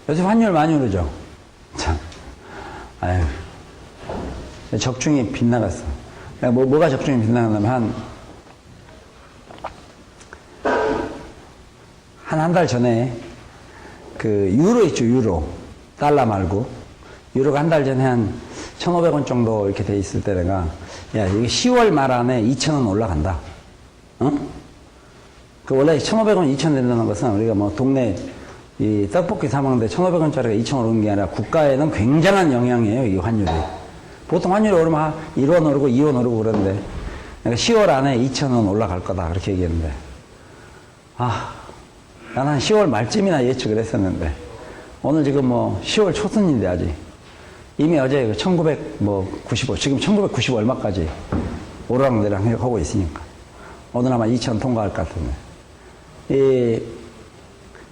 요새 환율 많이 오르죠? 참. 아유. 적중이 빗나갔어. 뭐가 적중이 빗나갔냐면, 한 달 전에, 유로 있죠, 유로. 달러 말고. 유로가 한 달 전에 한 1,500원 정도 이렇게 돼 있을 때 내가, 야, 이게 10월 말 안에 2,000원 올라간다. 원래 1,500원, 2,000원 된다는 것은 우리가 뭐 동네 이 떡볶이 사먹는데 1,500원짜리가 2,000원 오르는 게 아니라 국가에는 굉장한 영향이에요, 이 환율이. 보통 환율이 오르면 1원 오르고 2원 오르고 그러는데, 내가 10월 안에 2,000원 올라갈 거다. 그렇게 얘기했는데, 난 한 10월 말쯤이나 예측을 했었는데, 오늘 지금 뭐 10월 초순인데 아직. 이미 어제 1995, 지금 1990 얼마까지 오르락내리락 하고 있으니까. 오늘 아마 2,000 통과할 것 같은데. 이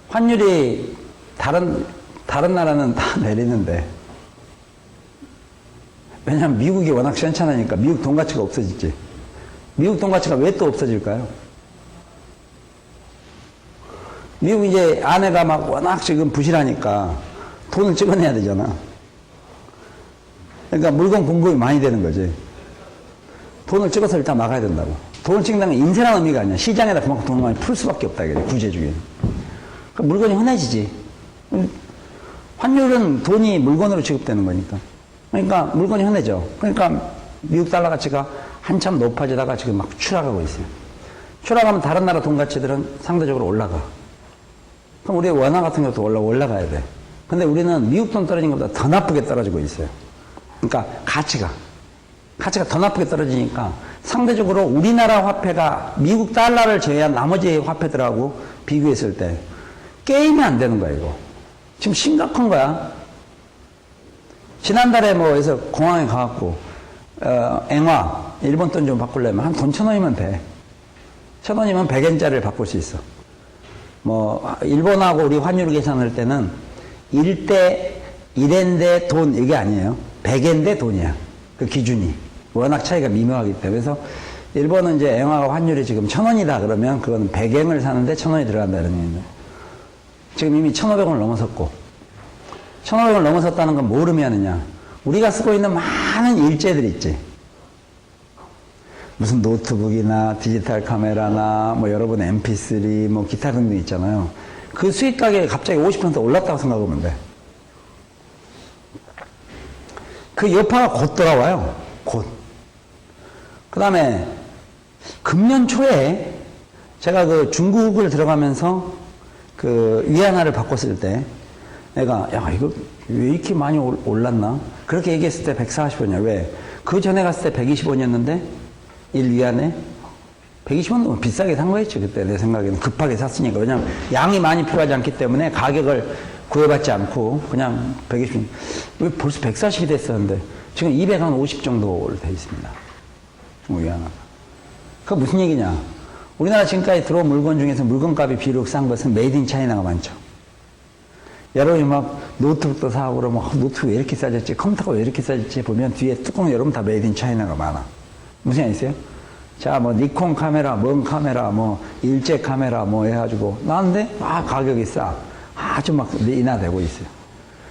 환율이 다른 나라는 다 내리는데, 왜냐면 미국이 워낙 시원찮으니까 미국 돈 가치가 없어지지. 미국 돈 가치가 왜 또 없어질까요? 미국 이제 아내가 막 워낙 지금 부실하니까 돈을 찍어내야 되잖아. 그러니까 물건 공급이 많이 되는 거지. 돈을 찍어서 일단 막아야 된다고. 돈을 찍는 건 인쇄라는 의미가 아니야. 시장에다 그만큼 돈을 많이 풀 수밖에 없다. 이게 구제주의. 그러니까 물건이 흔해지지. 환율은 돈이 물건으로 취급되는 거니까. 그러니까 물건이 흔해져. 그러니까 미국 달러 가치가 한참 높아지다가 지금 막 추락하고 있어요. 추락하면 다른 나라 돈 가치들은 상대적으로 올라가. 그럼 우리의 원화 같은 것도 올라가야 돼. 근데 우리는 미국 돈 떨어진 것보다 더 나쁘게 떨어지고 있어요. 그러니까 가치가 더 나쁘게 떨어지니까 상대적으로 우리나라 화폐가 미국 달러를 제외한 나머지 화폐들하고 비교했을 때 게임이 안 되는 거야, 이거. 지금 심각한 거야. 지난달에 뭐해서 공항에 가갖고, 앵화, 일본 돈 좀 바꾸려면 한 돈 1,000원이면 돼. 1,000원이면 100엔짜리를 바꿀 수 있어. 일본하고 우리 환율 계산할 때는 1엔대 돈, 이게 아니에요. 100엔대 돈이야. 그 기준이. 워낙 차이가 미묘하기 때문에. 그래서 일본은 이제 앵화가 환율이 지금 1,000원이다 그러면 그건 100엔을 사는데 1,000원이 들어간다 이런 얘기인데. 지금 이미 1,500원을 넘어섰고. 1,500원을 넘어섰다는 건 뭘 의미하느냐. 우리가 쓰고 있는 많은 일제들 있지. 무슨 노트북이나 디지털 카메라나 뭐 여러분 MP3 뭐 기타 등등 있잖아요. 그 수익 가격이 갑자기 50% 올랐다고 생각하면 돼. 그 여파가 곧 돌아와요. 곧. 그 다음에 금년 초에 제가 그 중국을 들어가면서 그 위안화를 바꿨을 때 내가 야 이거 왜 이렇게 많이 올랐나? 그렇게 얘기했을 때 140원이야. 왜? 그 전에 갔을 때 120원이었는데 1위안에 120원 너무 비싸게 산 거였지 그때 내 생각에는. 급하게 샀으니까. 왜냐면 양이 많이 필요하지 않기 때문에 가격을 구애받지 않고 그냥 120원. 왜 벌써 140이 됐었는데 지금 250 정도 돼 있습니다. 중국 위안화가. 그거 무슨 얘기냐? 우리나라 지금까지 들어온 물건 중에서 물건값이 비록 싼 것은 메이드 인 차이나가 많죠. 여러분이 막 노트북도 사고 그러면 노트북 왜 이렇게 싸졌지? 컴퓨터가 왜 이렇게 싸졌지? 보면 뒤에 뚜껑 열으면 다 메이드 인 차이나가 많아. 무슨 얘기 있어요? 자, 뭐 니콘 카메라, 뭔 카메라, 뭐 일제 카메라 뭐 해가지고 나왔는데 가격이 싸. 아주 막 인하되고 있어요.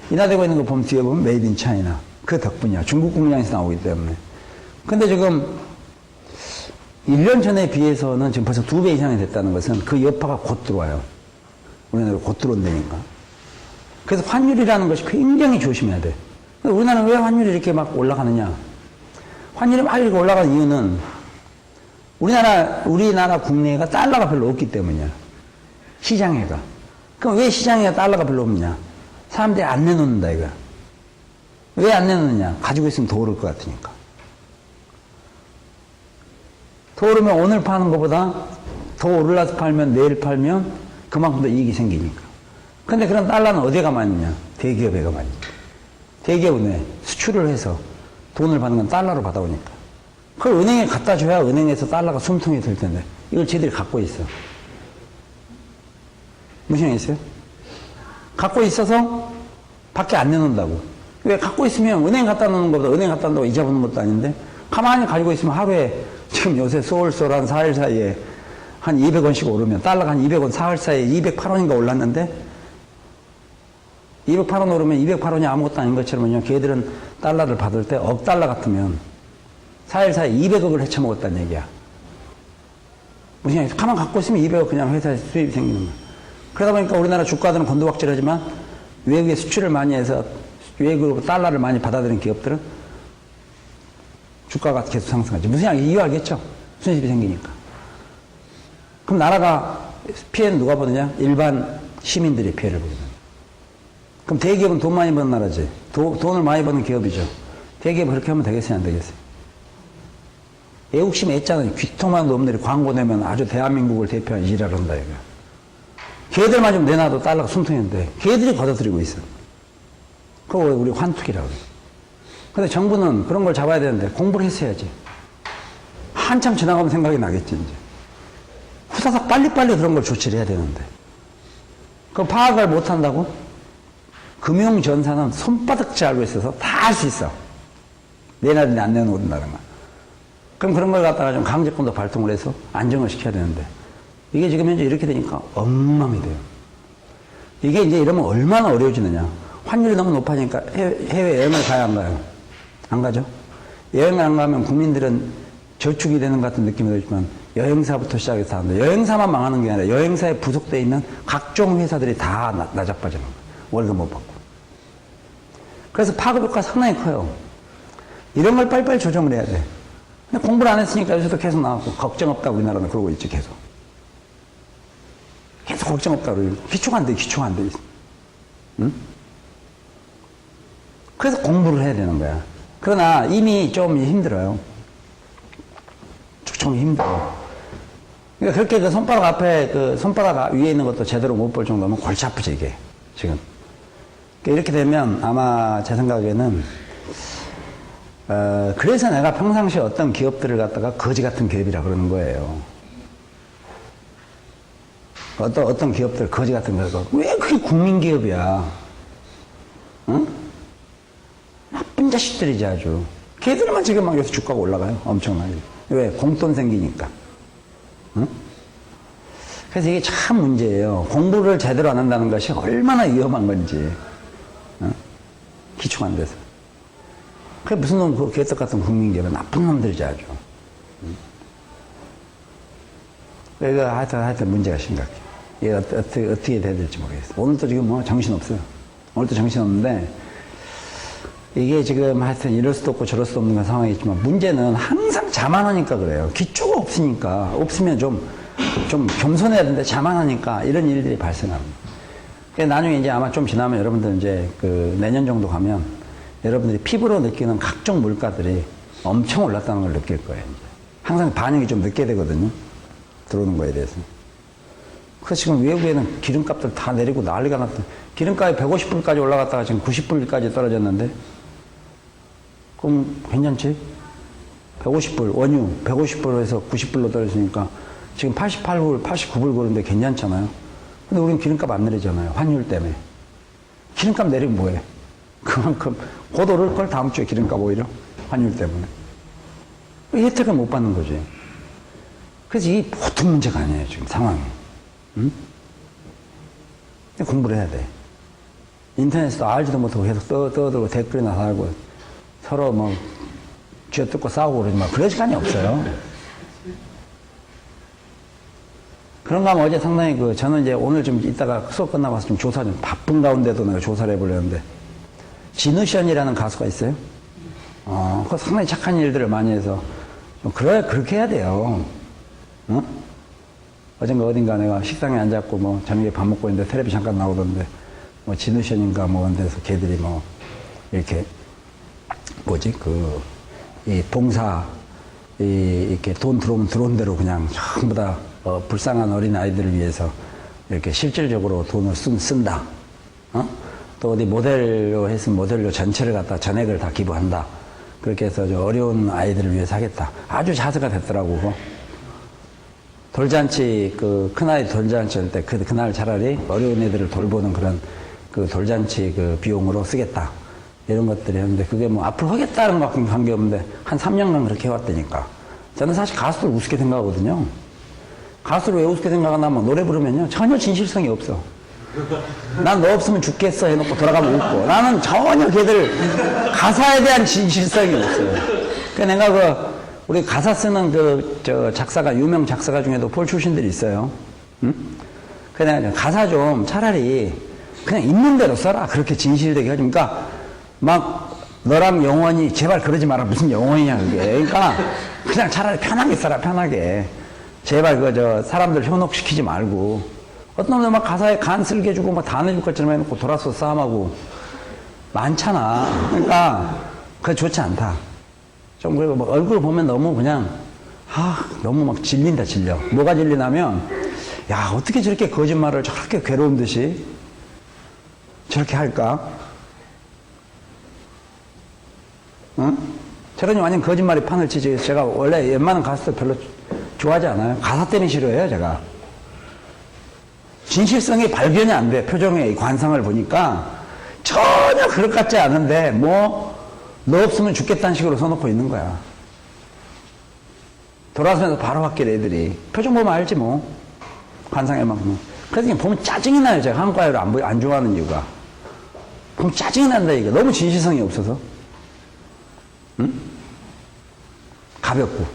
인하되고 있는 거 보면 뒤에 보면 메이드 인 차이나. 그 덕분이야. 중국 공장에서 나오기 때문에. 근데 지금 1년 전에 비해서는 지금 벌써 2배 이상이 됐다는 것은 그 여파가 곧 들어와요. 우리나라로 곧 들어온다니까. 그래서 환율이라는 것이 굉장히 조심해야 돼. 우리나라는 왜 환율이 이렇게 막 올라가느냐? 환율이 막 이렇게 올라가는 이유는 우리나라 국내가 달러가 별로 없기 때문이야. 시장에가. 그럼 왜 시장에가 달러가 별로 없냐? 사람들이 안 내놓는다, 이거야. 왜 안 내놓느냐? 가지고 있으면 더 오를 것 같으니까. 더 오르면 오늘 파는 것보다 더 오르라서 팔면 내일 팔면 그만큼 더 이익이 생기니까. 근데 그런 달러는 어디가 많냐? 대기업에 가많이. 대기업은 왜? 수출을 해서 돈을 받는 건 달러로 받아오니까. 그걸 은행에 갖다 줘야 은행에서 달러가 숨통이 들 텐데. 이걸 쟤들이 갖고 있어. 무슨 얘기 있어요? 갖고 있어서 밖에 안 내놓는다고. 왜? 갖고 있으면 은행 갖다 놓는 것보다 은행 갖다 놓는다고 이자 붙는 것도 아닌데 가만히 가지고 있으면 하루에 지금 요새 쏠쏠 한 4일 사이에 한 200원씩 오르면 달러가 한 200원 4일 사이에 208원인가 올랐는데 208원 오르면 208원이 아무것도 아닌 것처럼요. 걔들은 달러를 받을 때 억 달러 같으면 4일 사이에 200억을 헤쳐먹었다는 얘기야. 무슨 얘기야? 가만 갖고 있으면 200억 그냥 회사에 수입이 생기는 거야. 그러다 보니까 우리나라 주가들은 곤두박질하지만 외국에 수출을 많이 해서 외국으로 달러를 많이 받아들인 기업들은 주가가 계속 상승하지. 무슨 이유 알겠죠? 순수입이 생기니까. 그럼 나라가 피해는 누가 보느냐? 일반 시민들이 피해를 보거든. 그럼 대기업은 돈 많이 버는 나라지. 돈을 많이 버는 기업이죠. 대기업 그렇게 하면 되겠어요? 안 되겠어요? 애국심 했잖아요. 귀통만 놈들이 광고 내면 아주 대한민국을 대표한 일을 한다, 이거. 걔들만 좀 내놔도 달러가 숨통인데, 걔들이 걷어들이고 있어. 그걸 우리 환투기라고 그래. 근데 정부는 그런 걸 잡아야 되는데, 공부를 했어야지. 한참 지나가면 생각이 나겠지, 이제. 후다닥 빨리빨리 그런 걸 조치를 해야 되는데. 그 파악을 못 한다고? 금융전사는 손바닥질 알고 있어서 다 할 수 있어. 내놔든지 안 내놓는다든가. 그럼 그런 걸 갖다가 좀 강제권도 발동을 해서 안정을 시켜야 되는데, 이게 지금 현재 이렇게 되니까 엉망이 돼요. 이게 이제 이러면 얼마나 어려워지느냐. 환율이 너무 높아지니까 해외 여행을 가야 안 가요? 안 가죠? 여행을 안 가면 국민들은 저축이 되는 것 같은 느낌이 들지만 여행사부터 시작해서 하는데, 여행사만 망하는 게 아니라 여행사에 부속되어 있는 각종 회사들이 다 나자빠지는 거예요. 월급 못 받고. 그래서 파급 효과가 상당히 커요. 이런 걸 빨리빨리 조정을 해야 돼. 근데 공부를 안 했으니까 요새도 계속 나왔고, 걱정 없다고 우리나라는 그러고 있지, 계속. 계속 걱정 없다고 그러고. 기초가 안 돼, 기초가 안 돼. 응? 그래서 공부를 해야 되는 거야. 그러나 이미 좀 힘들어요. 좀 힘들어. 그러니까 그렇게 그 손바닥 앞에, 그 손바닥 위에 있는 것도 제대로 못 볼 정도면 골치 아프지, 이게. 지금. 이렇게 되면 아마 제 생각에는, 그래서 내가 평상시에 어떤 기업들을 갖다가 거지 같은 기업이라 그러는 거예요. 어떤 기업들 거지 같은 거고. 왜 그게 국민 기업이야? 응? 나쁜 자식들이지 아주. 걔들만 지금 막 여기서 주가가 올라가요. 엄청나게. 왜? 공돈 생기니까. 응? 그래서 이게 참 문제예요. 공부를 제대로 안 한다는 것이 얼마나 위험한 건지. 응? 기초가 안 돼서. 그게 무슨 놈, 그 개떡 같은 국민기업은 나쁜 놈들이지 아주. 응? 그러니까 하여튼 문제가 심각해. 이게 어떻게 돼야 될지 모르겠어. 오늘도 지금 뭐 정신없어요. 오늘도 정신없는데, 이게 지금 하여튼 이럴 수도 없고 저럴 수도 없는 상황이지만, 문제는 항상 자만하니까 그래요. 기초가 없으니까. 없으면 좀 겸손해야 되는데 자만하니까 이런 일들이 발생합니다. 나중에 이제 아마 좀 지나면 여러분들 이제 그 내년 정도 가면 여러분들이 피부로 느끼는 각종 물가들이 엄청 올랐다는 걸 느낄 거예요. 이제. 항상 반응이 좀 늦게 되거든요. 들어오는 거에 대해서. 그래서 지금 외국에는 기름값들 다 내리고 난리가 났다. 기름값이 150불까지 올라갔다가 지금 90불까지 떨어졌는데, 그럼 괜찮지? 150불, 원유 150불에서 90불로 떨어지니까 지금 88불, 89불 그런데 괜찮잖아요. 근데 우리는 기름값 안 내리잖아요. 환율 때문에. 기름값 내리면 뭐해? 그만큼 곧 오를 걸 다음 주에 기름값 오히려 환율 때문에. 혜택을 못 받는 거지. 그래서 이게 보통 문제가 아니에요, 지금 상황이. 응? 공부를 해야 돼. 인터넷에도 알지도 못하고 계속 떠들고 댓글이나 달고 서로 뭐 쥐어뜯고 싸우고 그러지만 그럴 시간이 없어요. 그런가 하면 어제 상당히 저는 이제 오늘 좀 이따가 수업 끝나고 와서 좀 조사 좀 바쁜 가운데도 내가 조사를 해보려는데, 진우션이라는 가수가 있어요. 그 상당히 착한 일들을 많이 해서 좀 그렇게 해야 돼요. 응? 어딘가 내가 식당에 앉았고 뭐 저녁에 밥 먹고 있는데 텔레비 잠깐 나오던데 뭐 진우션인가 뭐 그런 데서 걔들이 뭐 이렇게 이 봉사 이렇게 돈 들어오면 들어온 대로 그냥 전부 다 불쌍한 어린 아이들을 위해서 이렇게 실질적으로 돈을 쓴다. 또 어디 모델로 했으면 모델로 전체를 갖다 전액을 다 기부한다. 그렇게 해서 저 어려운 아이들을 위해서 하겠다. 아주 자세가 됐더라고. 돌잔치, 큰아이 돌잔치 할 때, 그날 차라리 어려운 애들을 돌보는 그런 돌잔치 비용으로 쓰겠다. 이런 것들이 했는데, 그게 뭐 앞으로 하겠다는 것과는 관계없는데, 한 3년간 그렇게 해왔다니까. 저는 사실 가수를 우습게 생각하거든요. 가수를 왜 우습게 생각하냐면, 노래 부르면요, 전혀 진실성이 없어. 난 너 없으면 죽겠어 해놓고 돌아가면 웃고. 나는 전혀 걔들 가사에 대한 진실성이 없어요. 그러니까 내가 우리 가사 쓰는 작사가, 유명 작사가 중에도 폴 출신들이 있어요. 응? 그래서 내가 가사 좀 차라리 그냥 있는 대로 써라. 그렇게 진실되게 하지. 그러니까 막 너랑 영원히 제발 그러지 마라. 무슨 영원이냐 그게. 그러니까 그냥 차라리 편하게 써라. 편하게. 제발 사람들 현혹시키지 말고. 어떤 놈들 막 가사에 간 쓸게 주고 막 다 내줄 것처럼 해놓고 돌아서 싸움하고 많잖아. 그러니까 그게 좋지 않다. 좀 그리고 막 얼굴 보면 너무 그냥 너무 막 질린다. 질려. 뭐가 질리냐면 야 어떻게 저렇게 거짓말을 저렇게 괴로운 듯이 저렇게 할까? 응? 저러니 완전 거짓말이 판을 치지. 제가 원래 웬만한 가수들 별로 좋아하지 않아요. 가사 때문에 싫어해요 제가. 진실성이 발견이 안 돼. 표정의 관상을 보니까 전혀 그럴 것 같지 않은데 너 없으면 죽겠다는 식으로 써놓고 있는 거야. 돌아서면서 바로 확길 애들이. 표정 보면 알지 뭐. 관상에만 보면. 그래서 그냥 보면 짜증이 나요. 제가 한국 가요를 안 좋아하는 이유가. 보면 짜증이 난다 이게. 너무 진실성이 없어서. 응? 가볍고.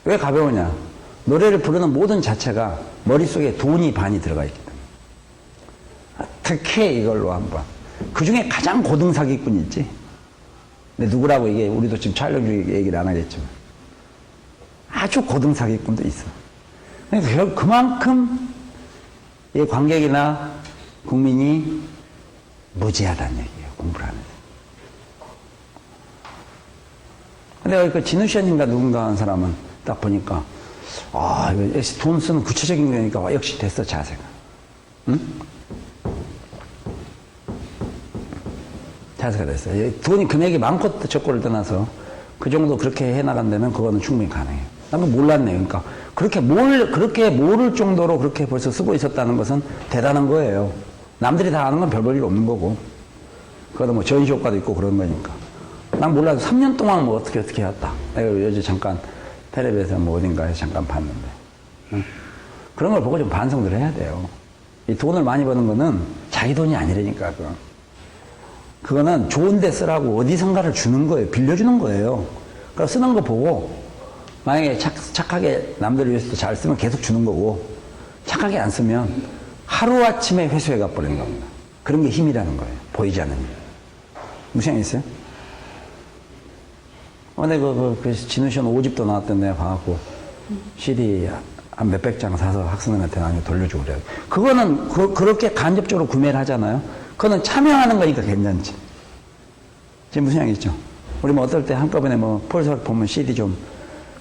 왜 가벼우냐? 노래를 부르는 모든 자체가 머릿속에 돈이 반이 들어가 있기 때문에. 특히 이걸로 한번. 그 중에 가장 고등 사기꾼이 있지. 근데 누구라고 이게 우리도 지금 촬영 중에 얘기를 안 하겠지만. 아주 고등 사기꾼도 있어. 그러니까 그만큼 이 관객이나 국민이 무지하다는 얘기예요. 공부를 하면서. 근데 그 진우션인가 누군가 하는 사람은 딱 보니까 이거 역시 돈 쓰는 구체적인 거니까 역시 됐어 자세가. 응? 자세가 됐어요. 돈이 금액이 많고 적고를 떠나서 그 정도 그렇게 해나간다면 그거는 충분히 가능해요. 나는 몰랐네. 그러니까 그렇게 모를 정도로 그렇게 벌써 쓰고 있었다는 것은 대단한 거예요. 남들이 다 아는 건 별 볼 일 없는 거고. 그거는 뭐 전시 효과도 있고 그런 거니까. 난 몰라도 3년 동안 뭐 어떻게 했다. 내가 요즘 잠깐 텔레비에서 뭐 어딘가에 잠깐 봤는데. 응? 그런 걸 보고 좀 반성을 해야 돼요. 이 돈을 많이 버는 거는 자기 돈이 아니라니까. 그거는 좋은 데 쓰라고 어디선가를 주는 거예요. 빌려주는 거예요. 그러니까 쓰는 거 보고 만약에 착하게 남들을 위해서 잘 쓰면 계속 주는 거고 착하게 안 쓰면 하루아침에 회수해 가버리는 겁니다. 그런 게 힘이라는 거예요. 보이지 않는 힘. 무시한 있어요? 근데 그 진우션 5집도 나왔던 내가 봐갖고 CD 한 몇백 장 사서 학생들한테 나중에 돌려주고 그래요. 그거는 그렇게 간접적으로 구매를 하잖아요. 그거는 참여하는 거니까 괜찮지. 지금 무슨 얘기죠? 우리 뭐 어떨 때 한꺼번에 폴스학 보면 CD 좀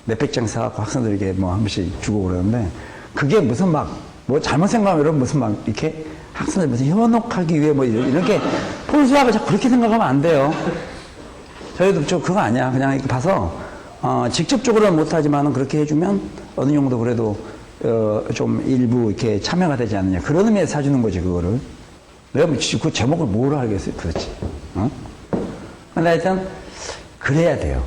몇백 장 사갖고 학생들에게 한 번씩 주고 그러는데 그게 무슨 잘못 생각하면 여러분 무슨 이렇게 학생들 무슨 현혹하기 위해 이렇게 폴스학을 자꾸 그렇게 생각하면 안 돼요. 저희도 그거 아니야. 그냥 이렇게 봐서 직접적으로는 못하지만은 그렇게 해주면 어느 정도 그래도 좀 일부 이렇게 참여가 되지 않느냐. 그런 의미에서 사주는 거지 그거를. 내가 그 제목을 뭐로 알겠어요? 그렇지. 근데 하여튼 그래야 돼요.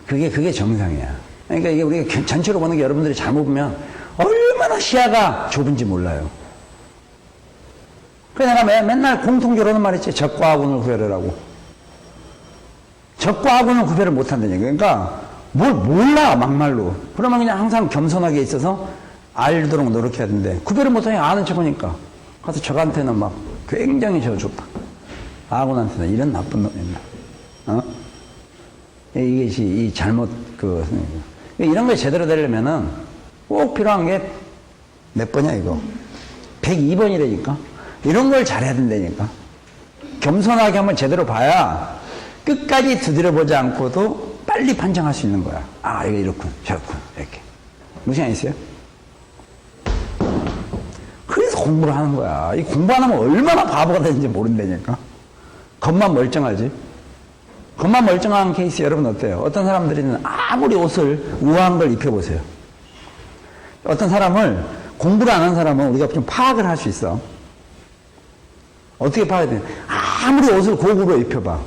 그게 정상이야. 그러니까 이게 우리가 전체로 보는 게 여러분들이 잘못 보면 얼마나 시야가 좁은지 몰라요. 그래서 내가 맨날 공통적으로 하는 말 있지. 적과 아군을 구별하라고. 적과 아군은 구별을 못한다는 얘기예요. 그러니까 뭘 몰라 막말로. 그러면 그냥 항상 겸손하게 있어서 알도록 노력해야 되는데 구별을 못하니 아는 척하니까 가서 적한테는 굉장히 좋다. 아군한테는 이런 나쁜 놈이다. 이게 이 잘못 이런 걸 제대로 되려면은 꼭 필요한 게 몇 번이야 이거? 102번이라니까. 이런 걸 잘해야 된다니까. 겸손하게 한번 제대로 봐야 끝까지 두드려보지 않고도 빨리 판정할 수 있는 거야. 이거 이렇군, 저렇군, 이렇게. 무시한 있어요? 그래서 공부를 하는 거야. 이 공부 안 하면 얼마나 바보가 되는지 모른다니까. 겉만 멀쩡하지. 겉만 멀쩡한 케이스 여러분 어때요? 어떤 사람들은 아무리 옷을 우아한 걸 입혀보세요. 어떤 사람을, 공부를 안 한 사람은 우리가 좀 파악을 할 수 있어. 어떻게 파악해야 돼? 아무리 옷을 고급으로 입혀봐.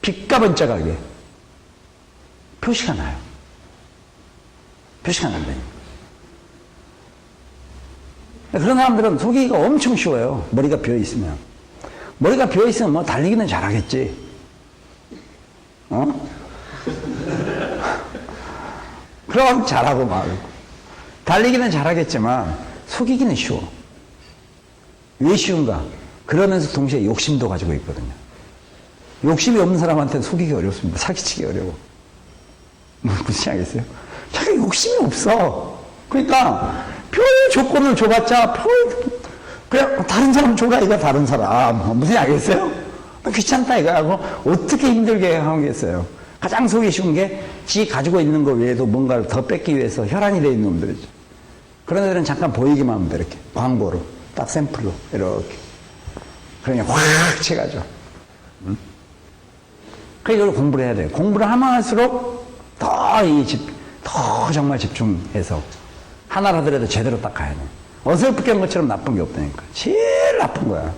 빛과 번쩍하게 표시가 나요. 표시가 난다니까. 그런 사람들은 속이기가 엄청 쉬워요. 머리가 비어있으면. 머리가 비어있으면 뭐 달리기는 잘하겠지. 그럼 잘하고 막. 달리기는 잘하겠지만 속이기는 쉬워. 왜 쉬운가? 그러면서 동시에 욕심도 가지고 있거든요. 욕심이 없는 사람한테는 속이기 어렵습니다. 사기치기 어려워. 무슨 얘기겠어요? 자기가 욕심이 없어. 그러니까 별 조건을 줘봤자 그냥 다른 사람 줘라 이거 다른 사람. 무슨 얘기겠어요? 귀찮다 이거 하고 어떻게 힘들게 하겠어요. 가장 속이 쉬운 게 지 가지고 있는 거 외에도 뭔가를 더 뺏기 위해서 혈안이 되어 있는 놈들이죠. 그런 애들은 잠깐 보이기만 하면 돼. 이렇게 광고로 딱 샘플로 이렇게 그냥 확 채가죠. 그러니까 이걸 공부를 해야 돼요. 공부를 하면 할수록 더 정말 집중해서 하나를 하더라도 제대로 딱 가야 돼. 어설프게 한 것처럼 나쁜 게 없다니까. 제일 나쁜 거야.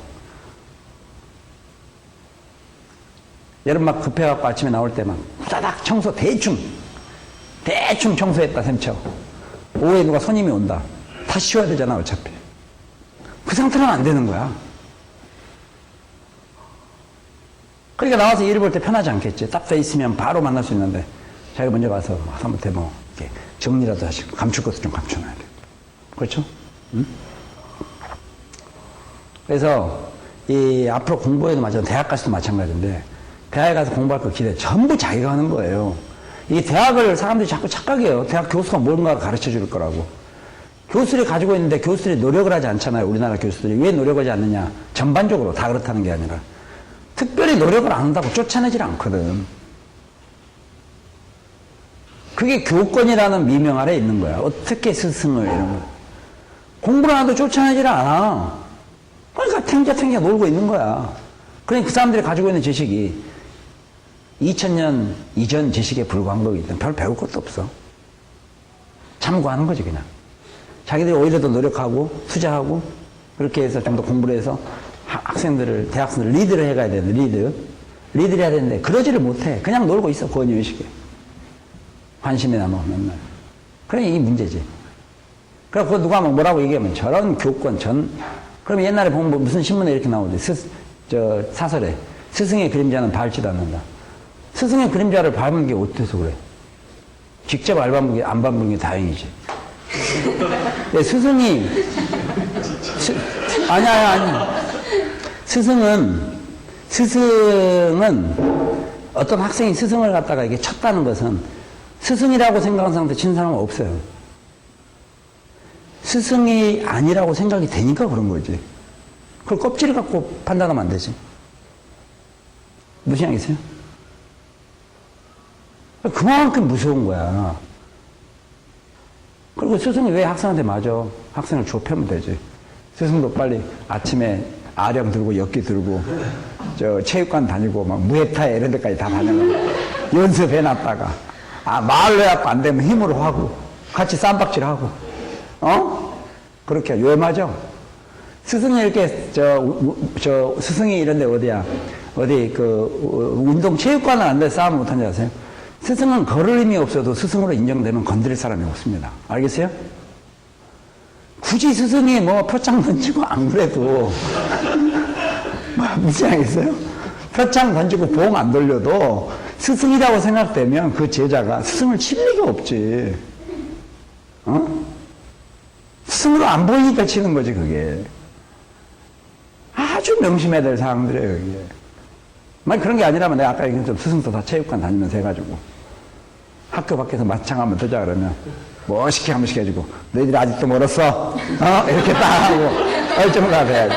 여러분 막 급해갖고 아침에 나올 때 막 후다닥 청소 대충 청소했다 셈쳐. 오후에 누가 손님이 온다. 다 치워야 되잖아 어차피. 그 상태는 안 되는 거야. 그러니까 나와서 일을 볼 때 편하지 않겠지. 딱 돼 있으면 바로 만날 수 있는데 자기가 먼저 가서 하다못해 뭐 이렇게 정리라도 하시고 감출 것도 좀 감춰놔야 돼. 그렇죠? 응? 그래서 이 앞으로 공부에도 마찬가지, 대학 가서도 마찬가지인데 대학에 가서 공부할 거 기대 전부 자기가 하는 거예요. 이 대학을 사람들이 자꾸 착각해요. 대학 교수가 뭔가 가르쳐 줄 거라고. 교수들이 가지고 있는데 교수들이 노력을 하지 않잖아요. 우리나라 교수들이. 왜 노력하지 않느냐. 전반적으로 다 그렇다는 게 아니라 특별히 노력을 안 한다고 쫓아내질 않거든. 그게 교권이라는 미명 아래 있는 거야. 어떻게 스승을 이런 거. 공부를 안 해도 쫓아내질 않아. 그러니까 탱자 놀고 있는 거야. 그러니까 그 사람들이 가지고 있는 지식이 2000년 이전 지식에 불과한 거기 때문에 별 배울 것도 없어. 참고하는 거지 그냥. 자기들이 오히려 더 노력하고 투자하고 그렇게 해서 좀 더 공부를 해서 학생들을 대학생들을 리드를 해가야 되는데 리드를 해야 되는데 그러지를 못해. 그냥 놀고 있어 권위의식에. 관심이나 뭐 맨날. 그래 이게 문제지. 그래서 누가 막 뭐라고 얘기하면 저런 교권 그럼 옛날에 보면 뭐 무슨 신문에 이렇게 나오지. 사설에 스승의 그림자는 밟지도 않는다. 스승의 그림자를 밟은 게 어때서 그래? 직접 안 밟은 게 다행이지. 네, 스승이 아니야. 스승은 어떤 학생이 스승을 갖다가 이게 쳤다는 것은 스승이라고 생각하는 사람한테 친 사람은 없어요. 스승이 아니라고 생각이 되니까 그런 거지. 그걸 껍질을 갖고 판단하면 안 되지. 무슨 얘기세요? 그만큼 무서운 거야. 그리고 스승이 왜 학생한테 맞아? 학생을 좁혀면 되지. 스승도 빨리 아침에 아령 들고 엿기 들고 체육관 다니고 막 무에타이 이런 데까지 다 다녀가고 연습해놨다가 말로 해갖고 안 되면 힘으로 하고 같이 쌈박질하고 그렇게 왜 맞아? 스승이 이렇게 스승이 이런데 어디 운동 체육관을 안 돼 싸움 못하는지 아세요? 스승은 걸을 힘이 없어도 스승으로 인정되면 건드릴 사람이 없습니다. 알겠어요? 굳이 스승이 뭐 표창 던지고 안 그래도 무슨 알겠어요? 표창 던지고 봉 안 돌려도 스승이라고 생각되면 그 제자가 스승을 칠 리가 없지. 스승으로 안 보이니까 치는 거지 그게. 아주 명심해야 될 사항들이에요 그게. 만약 그런 게 아니라면 내가 아까 얘기했던 스승도 다 체육관 다니면서 해가지고 학교 밖에서 맞짱 한번 뜨자 그러면 멋있게 한 번씩 해주고 너희들이 아직도 멀었어? 이렇게 딱 하고 얼좀 가서 해야지.